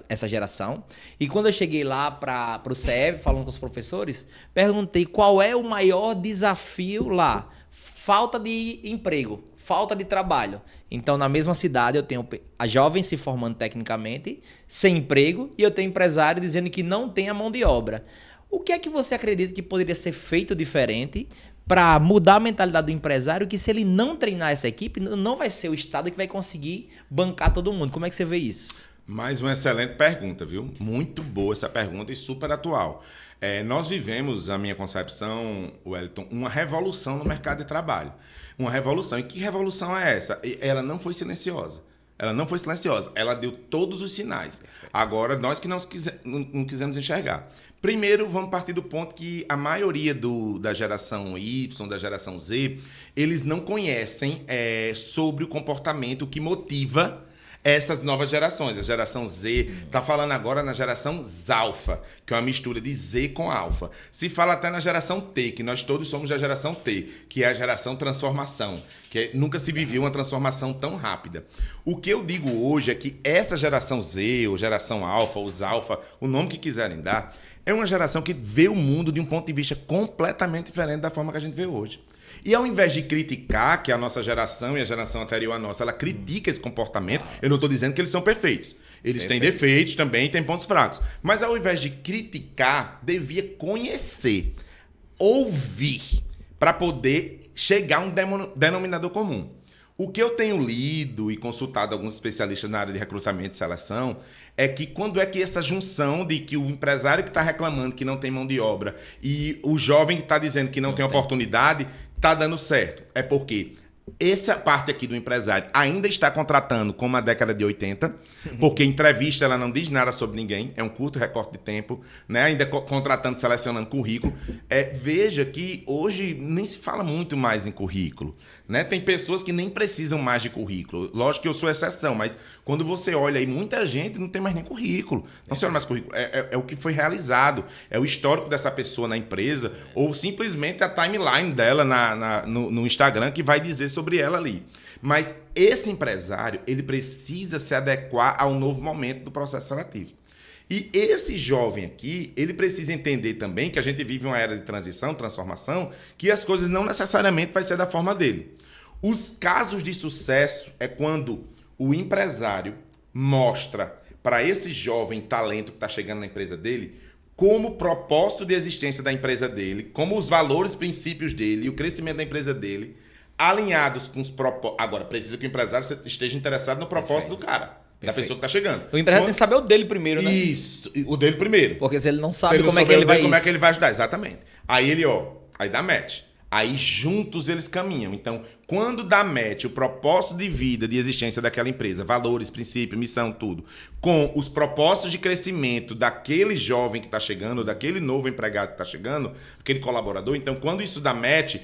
essa geração. E quando eu cheguei lá para o CEP, falando com os professores, perguntei qual é o maior desafio lá. Falta de emprego, falta de trabalho. Então, na mesma cidade, eu tenho a jovem se formando tecnicamente, sem emprego, e eu tenho empresário dizendo que não tem a mão de obra. O que é que você acredita que poderia ser feito diferente para mudar a mentalidade do empresário, que se ele não treinar essa equipe, não vai ser o Estado que vai conseguir bancar todo mundo? Como é que você vê isso? Mais uma excelente pergunta, viu? Muito boa essa pergunta e super atual. Nós vivemos, na minha concepção, Wellington, uma revolução no mercado de trabalho. Uma revolução. E que revolução é essa? Ela não foi silenciosa. Ela deu todos os sinais. Agora, nós que não quisemos enxergar. Primeiro, vamos partir do ponto que a maioria da geração Y, da geração Z, eles não conhecem sobre o comportamento que motiva essas novas gerações. A geração Z está falando agora na geração Zalfa, que é uma mistura de Z com Alfa. Se fala até na geração T, que nós todos somos da geração T, que é a geração transformação, nunca se viveu uma transformação tão rápida. O que eu digo hoje é que essa geração Z, ou geração Alfa, ou Zalfa, o nome que quiserem dar, é uma geração que vê o mundo de um ponto de vista completamente diferente da forma que a gente vê hoje. E ao invés de criticar, que a nossa geração e a geração anterior à nossa, ela critica esse comportamento, eu não estou dizendo que eles são perfeitos. Eles têm defeitos também, têm pontos fracos. Mas ao invés de criticar, devia conhecer, ouvir, para poder chegar a um denominador comum. O que eu tenho lido e consultado alguns especialistas na área de recrutamento e seleção é que quando é que essa junção de que o empresário que está reclamando que não tem mão de obra e o jovem que está dizendo que não tem oportunidade está dando certo. É porque essa parte aqui do empresário ainda está contratando como a década de 80, porque entrevista ela não diz nada sobre ninguém, é um curto recorte de tempo, né? Ainda contratando, selecionando currículo. Veja que hoje nem se fala muito mais em currículo, né? Tem pessoas que nem precisam mais de currículo. Lógico que eu sou exceção, mas quando você olha aí, muita gente não tem mais nem currículo. Não se olha mais currículo. É o que foi realizado, é o histórico dessa pessoa na empresa, ou simplesmente a timeline dela no Instagram que vai dizer sobre ela ali. Mas esse empresário, ele precisa se adequar ao novo momento do processo seletivo. E esse jovem aqui, ele precisa entender também que a gente vive uma era de transição, transformação, que as coisas não necessariamente vai ser da forma dele. Os casos de sucesso é quando o empresário mostra para esse jovem talento que está chegando na empresa dele como o propósito de existência da empresa dele, como os valores, princípios dele e o crescimento da empresa dele alinhados com os propósitos. Agora, precisa que o empresário esteja interessado no propósito do cara, da pessoa que está chegando. O empresário tem que saber o dele primeiro, né? Isso, o dele primeiro. Porque se ele não sabe como é que ele vai como é que ele vai ajudar, exatamente. Aí aí dá match. Aí juntos eles caminham. Então, quando dá match o propósito de vida, de existência daquela empresa, valores, princípios, missão, tudo, com os propósitos de crescimento daquele jovem que está chegando, daquele novo empregado que está chegando, aquele colaborador, então quando isso dá match,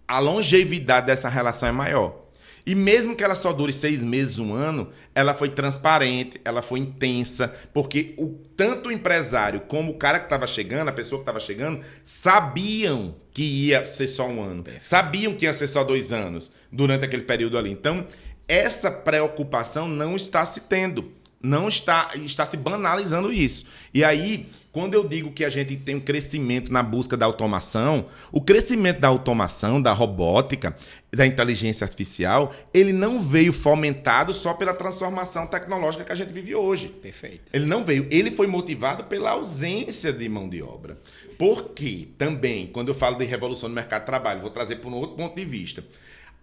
a longevidade dessa relação é maior. E mesmo que ela só dure 6 meses, 1 ano, ela foi transparente, ela foi intensa, porque tanto o empresário como o cara que estava chegando, a pessoa que estava chegando, sabiam que ia ser só 1 ano. Sabiam que ia ser só 2 anos durante aquele período ali. Então, essa preocupação não está se tendo. Não está se banalizando isso. E aí, quando eu digo que a gente tem um crescimento na busca da automação, o crescimento da automação, da robótica, da inteligência artificial, ele não veio fomentado só pela transformação tecnológica que a gente vive hoje. Perfeito. Ele não veio. Ele foi motivado pela ausência de mão de obra. Porque também, quando eu falo de revolução no mercado de trabalho, vou trazer por um outro ponto de vista.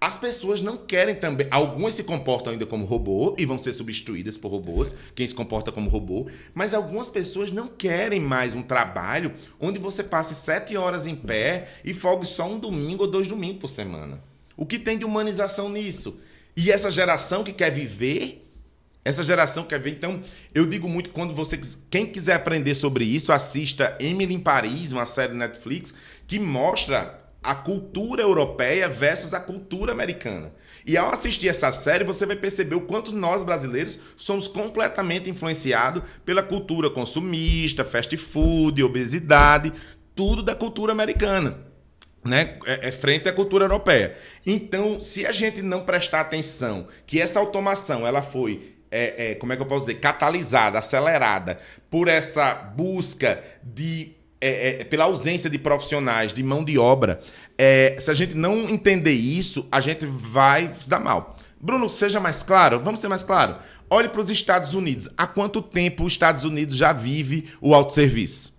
As pessoas não querem também... Algumas se comportam ainda como robô e vão ser substituídas por robôs, quem se comporta como robô, mas algumas pessoas não querem mais um trabalho onde você passe 7 horas em pé e folgue só 1 domingo ou 2 domingos por semana. O que tem de humanização nisso? E essa geração que quer viver... Então, eu digo muito quem quiser aprender sobre isso, assista Emily em Paris, uma série Netflix, que mostra a cultura europeia versus a cultura americana. E ao assistir essa série, você vai perceber o quanto nós, brasileiros, somos completamente influenciados pela cultura consumista, fast food, obesidade, tudo da cultura americana, né? Frente à cultura europeia. Então, se a gente não prestar atenção que essa automação ela foi como é que eu posso dizer, catalisada, acelerada por essa busca pela ausência de profissionais, de mão de obra, se a gente não entender isso, a gente vai se dar mal. Bruno, seja mais claro, vamos ser mais claro. Olhe para os Estados Unidos. Há quanto tempo os Estados Unidos já vive o autosserviço?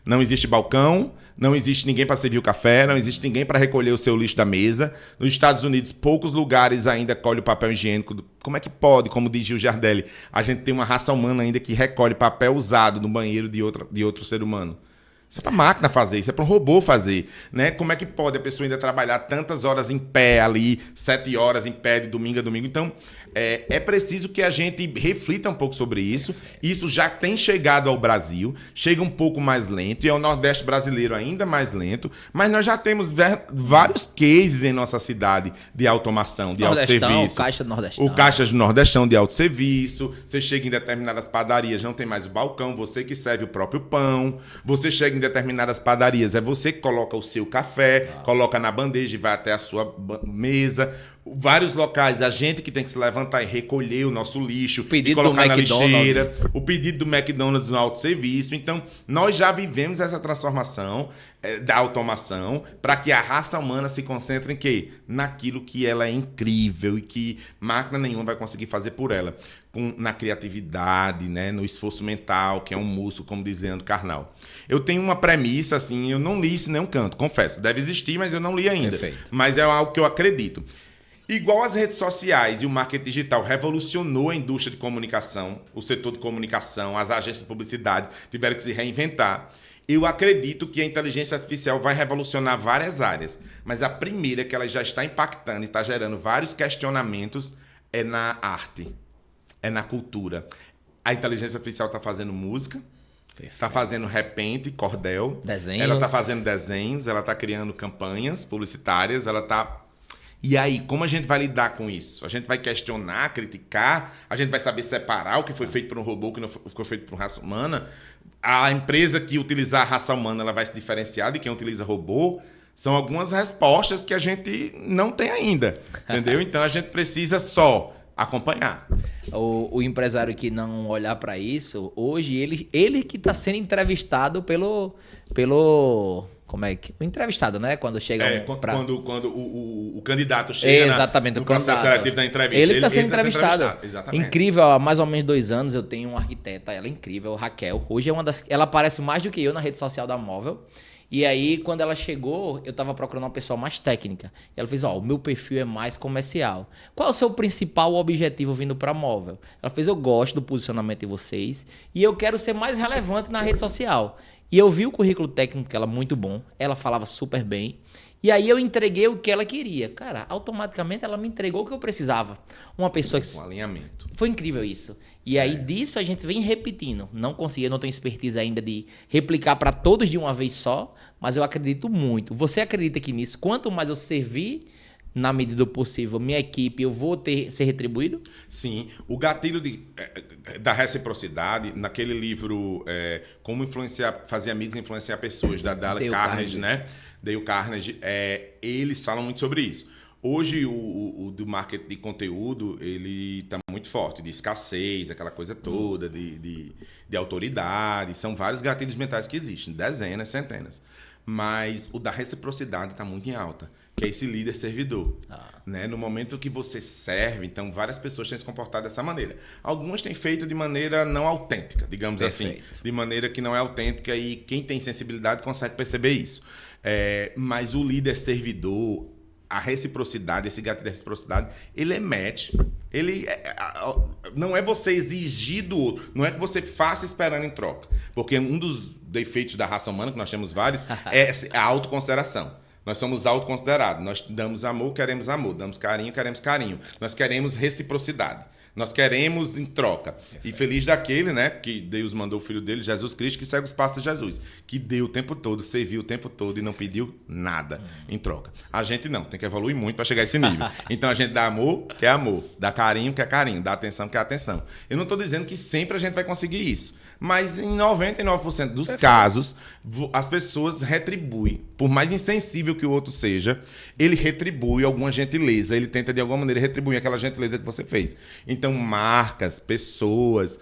Não existe balcão, não existe ninguém para servir o café, não existe ninguém para recolher o seu lixo da mesa. Nos Estados Unidos, poucos lugares ainda colhem o papel higiênico. Como é que pode, como diz Gil Giardelli, a gente tem uma raça humana ainda que recolhe papel usado no banheiro de outro ser humano? Isso é para máquina fazer, isso é para um robô fazer, né? Como é que pode a pessoa ainda trabalhar tantas horas em pé ali, 7 horas em pé de domingo a domingo? Então, é preciso que a gente reflita um pouco sobre isso. Isso já tem chegado ao Brasil, chega um pouco mais lento, e ao Nordeste brasileiro ainda mais lento, mas nós já temos vários cases em nossa cidade de automação, de autosserviço. O Caixa do Nordestão. O Caixa do Nordestão de autosserviço. Você chega em determinadas padarias, não tem mais o balcão, você que serve o próprio pão. Você chega em determinadas padarias, é você que coloca o seu café, coloca na bandeja e vai até a sua mesa. Vários locais, a gente que tem que se levantar e recolher o nosso lixo, e colocar na lixeira, o pedido do McDonald's no autosserviço. Então, nós já vivemos essa transformação da automação para que a raça humana se concentre em quê? Naquilo que ela é incrível e que máquina nenhuma vai conseguir fazer por ela. Na criatividade, né? No esforço mental, que é um músculo, como diz Leandro Carnal. Eu tenho uma premissa, assim, eu não li isso em nenhum canto, confesso. Deve existir, mas eu não li ainda. Perfeito. Mas é algo que eu acredito. Igual as redes sociais e o marketing digital revolucionou a indústria de comunicação, o setor de comunicação, as agências de publicidade tiveram que se reinventar. Eu acredito que a inteligência artificial vai revolucionar várias áreas, mas a primeira que ela já está impactando e está gerando vários questionamentos é na arte, é na cultura. A inteligência artificial está fazendo música, está fazendo repente, cordel, desenhos. Ela está fazendo desenhos, ela está criando campanhas publicitárias, ela está... E aí, como a gente vai lidar com isso? A gente vai questionar, criticar, a gente vai saber separar o que foi feito por um robô, o que não foi feito por raça humana. A empresa que utilizar a raça humana, ela vai se diferenciar de quem utiliza robô. São algumas respostas que a gente não tem ainda, entendeu? Então, a gente precisa só acompanhar. O empresário que não olhar para isso, hoje ele que está sendo entrevistado pelo como é que o entrevistado, né? Quando chega quando o candidato chega exatamente, no processo seletivo da entrevista. Ele está sendo entrevistado. Exatamente. Incrível, há mais ou menos 2 anos eu tenho uma arquiteta, ela é incrível, Raquel. Hoje ela aparece mais do que eu na rede social da Móvel. E aí, quando ela chegou, eu tava procurando uma pessoa mais técnica. E ela fez, o meu perfil é mais comercial. Qual é o seu principal objetivo vindo pra Móvel? Ela fez, eu gosto do posicionamento de vocês e eu quero ser mais relevante na rede social. E eu vi o currículo técnico dela muito bom, ela falava super bem. E aí eu entreguei o que ela queria. Cara, automaticamente ela me entregou o que eu precisava. Uma pessoa que... Um alinhamento. Foi incrível isso. E aí disso a gente vem repetindo. Não tenho expertise ainda de replicar para todos de uma vez só, mas eu acredito muito. Você acredita que nisso, quanto mais eu servir, na medida do possível, minha equipe, eu vou ser retribuído? Sim. O gatilho da reciprocidade, naquele livro Como Fazer Amigos e Influenciar Pessoas, da Dale Carnegie, né? Dale Carnegie, eles falam muito sobre isso. Hoje, o do marketing de conteúdo, ele está muito forte, de escassez, aquela coisa toda, de autoridade. São vários gatilhos mentais que existem, dezenas, centenas. Mas o da reciprocidade está muito em alta, que é esse líder servidor. Né? No momento que você serve, então várias pessoas têm se comportado dessa maneira. Algumas têm feito de maneira não autêntica, digamos assim. De maneira que não é autêntica e quem tem sensibilidade consegue perceber isso. Mas o líder servidor, a reciprocidade, esse gatilho da reciprocidade, ele emete. Não é você exigir do outro, não é que você faça esperando em troca. Porque um dos defeitos da raça humana, que nós temos vários, é a autoconsideração. Nós somos autoconsiderados. Nós damos amor, queremos amor. Damos carinho, queremos carinho. Nós queremos reciprocidade. Nós queremos em troca. E feliz daquele, né, que Deus mandou o Filho dele, Jesus Cristo, que segue os passos de Jesus. Que deu o tempo todo, serviu o tempo todo e não pediu nada em troca. A gente não, tem que evoluir muito para chegar a esse nível. Então a gente dá amor, quer amor. Dá carinho, quer carinho. Dá atenção, quer atenção. Eu não estou dizendo que sempre a gente vai conseguir isso. Mas em 99% dos casos, as pessoas retribuem. Por mais insensível que o outro seja, ele retribui alguma gentileza. Ele tenta, de alguma maneira, retribuir aquela gentileza que você fez. Então, marcas, pessoas,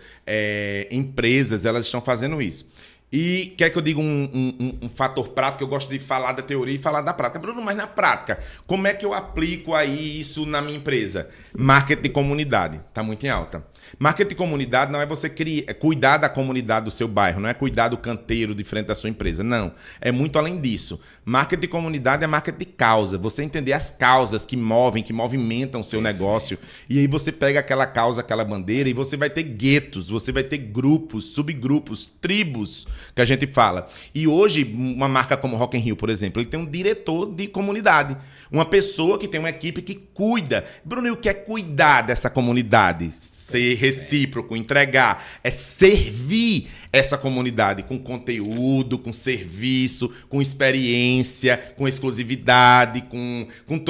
empresas, elas estão fazendo isso. E quer que eu diga um fator prático? Eu gosto de falar da teoria e falar da prática. Bruno, mas na prática, como é que eu aplico aí isso na minha empresa? Marketing de comunidade, está muito em alta. Marketing de comunidade não é você cuidar da comunidade do seu bairro, não é cuidar do canteiro de frente da sua empresa, não. É muito além disso. Marketing de comunidade é marketing de causa. Você entender as causas que movem, que movimentam o seu negócio. E aí você pega aquela causa, aquela bandeira e você vai ter guetos, você vai ter grupos, subgrupos, tribos que a gente fala. E hoje, uma marca como Rock in Rio, por exemplo, ele tem um diretor de comunidade. Uma pessoa que tem uma equipe que cuida. Bruno, e o que é cuidar dessa comunidade? Ser recíproco, entregar, é servir essa comunidade com conteúdo, com serviço, com experiência, com exclusividade,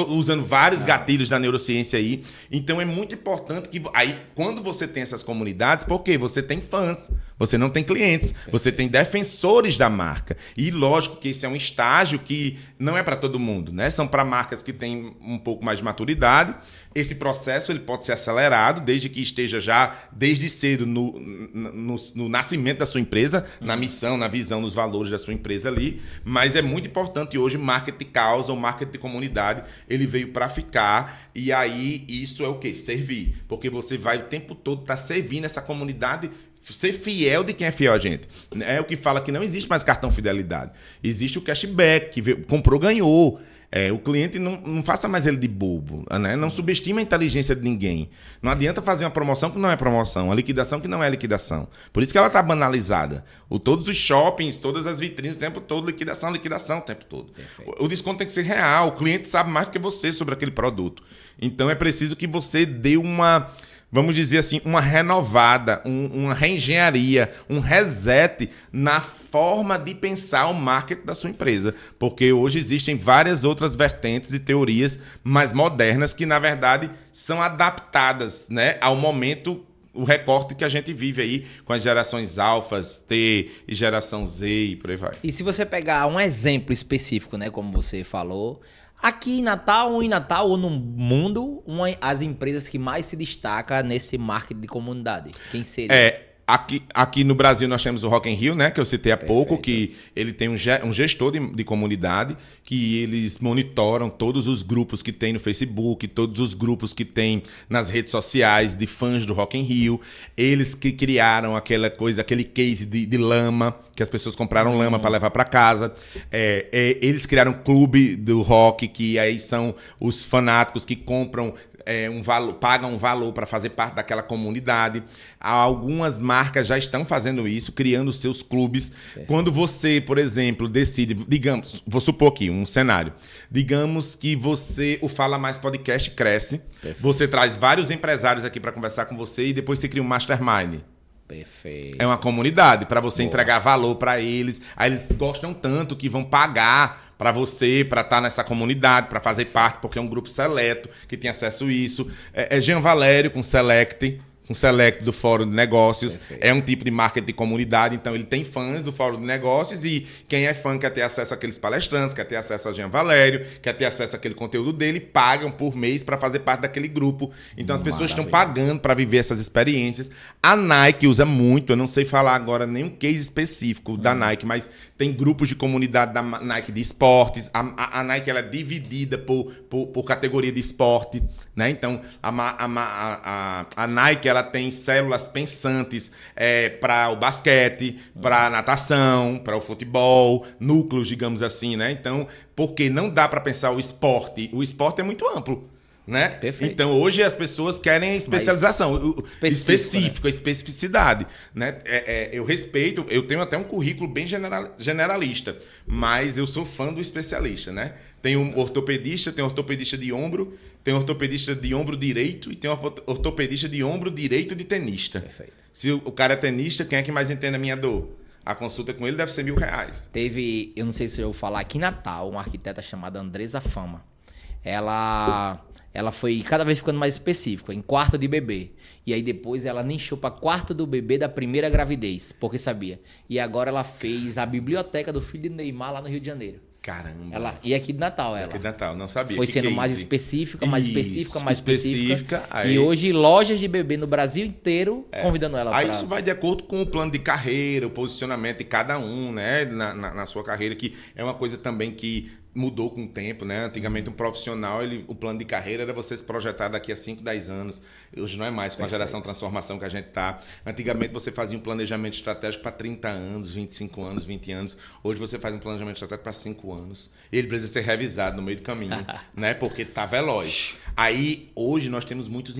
usando vários gatilhos da neurociência aí. Então é muito importante que aí quando você tem essas comunidades, porque você tem fãs, você não tem clientes, você tem defensores da marca. E lógico que esse é um estágio que não é para todo mundo, né? São para marcas que têm um pouco mais de maturidade. Esse processo ele pode ser acelerado desde que esteja já desde cedo no nascimento da sua empresa, na missão, na visão, nos valores da sua empresa ali. Mas é muito importante hoje marketing de causa, o marketing de comunidade, ele veio para ficar. E aí isso é o quê? Servir. Porque você vai o tempo todo estar servindo essa comunidade, ser fiel de quem é fiel a gente. É o que fala que não existe mais cartão fidelidade. Existe o cashback, que comprou, ganhou. O cliente não faça mais ele de bobo, né? Não subestima a inteligência de ninguém. Não adianta fazer uma promoção que não é promoção, uma liquidação que não é liquidação. Por isso que ela está banalizada. Todos os shoppings, todas as vitrines, o tempo todo, liquidação o tempo todo. Perfeito. O desconto tem que ser real, o cliente sabe mais do que você sobre aquele produto. Então é preciso que você dê uma... vamos dizer assim, uma renovada, uma reengenharia, um reset na forma de pensar o marketing da sua empresa. Porque hoje existem várias outras vertentes e teorias mais modernas que, na verdade, são adaptadas, né, ao momento, o recorte que a gente vive aí com as gerações alfas, T e geração Z e por aí vai. E se você pegar um exemplo específico, né, como você falou... Aqui em Natal ou no mundo, as empresas que mais se destacam nesse marketing de comunidade, quem seria? Aqui no Brasil nós temos o Rock in Rio, né, que eu citei há pouco, que ele tem um gestor de comunidade, que eles monitoram todos os grupos que tem no Facebook, todos os grupos que tem nas redes sociais de fãs do Rock in Rio. Eles que criaram aquele case de lama, que as pessoas compraram lama para levar para casa. Eles criaram um clube do rock, que aí são os fanáticos que compram pagam um valor para fazer parte daquela comunidade. Algumas marcas já estão fazendo isso, criando seus clubes. Quando você, por exemplo, decide, digamos, vou supor aqui um cenário, digamos que o Fala Mais Podcast cresce, você traz vários empresários aqui para conversar com você e depois você cria um mastermind. Perfeito. É uma comunidade para você entregar valor para eles. Aí eles gostam tanto que vão pagar para você, para estar nessa comunidade, para fazer parte, porque é um grupo seleto que tem acesso a isso. Jean Valério com Select do Fórum de Negócios. Perfeito. É um tipo de marketing de comunidade, então ele tem fãs do Fórum de Negócios e quem é fã quer ter acesso àqueles palestrantes, quer ter acesso a Jean Valério, quer ter acesso àquele conteúdo dele, pagam por mês para fazer parte daquele grupo. Então as pessoas estão pagando para viver essas experiências. A Nike usa muito, eu não sei falar agora nenhum case específico da Nike, mas tem grupos de comunidade da Nike de esportes. A Nike ela é dividida por categoria de esporte, né? Então a Nike ela tem células pensantes para o basquete, para a natação, para o futebol, núcleos, digamos assim, né? Então, porque não dá para pensar o esporte. O esporte é muito amplo, né? Perfeito. Então, hoje as pessoas querem especialização, específico, né? A especificidade, né? Eu respeito, eu tenho até um currículo bem generalista, mas eu sou fã do especialista, né? Tem um ortopedista, tem um ortopedista de ombro, tem um ortopedista de ombro direito e tem um ortopedista de ombro direito de tenista. Perfeito. Se o cara é tenista, quem é que mais entende a minha dor? A consulta com ele deve ser R$1.000. Eu não sei se eu vou falar, aqui em Natal, uma arquiteta chamada Andresa Fama. Ela foi cada vez ficando mais específica, em quarto de bebê. E aí depois ela nichou para quarto do bebê da primeira gravidez, porque sabia. E agora ela fez a biblioteca do filho de Neymar lá no Rio de Janeiro. Caramba. E aqui de Natal ela. Aqui de Natal, não sabia. Foi sendo mais case? específica. Aí... E hoje lojas de bebê no Brasil inteiro convidando ela para... Aí isso vai de acordo com o plano de carreira, o posicionamento de cada um, né? Na sua carreira, que é uma coisa também que mudou com o tempo, né? Antigamente um profissional, o plano de carreira era você se projetar daqui a 5, 10 anos. Hoje não é mais, com a geração transformação que a gente tá. Antigamente você fazia um planejamento estratégico para 30 anos, 25 anos, 20 anos. Hoje você faz um planejamento estratégico para 5 anos. Ele precisa ser revisado no meio do caminho, né? Porque tá veloz. Aí, hoje nós temos muitos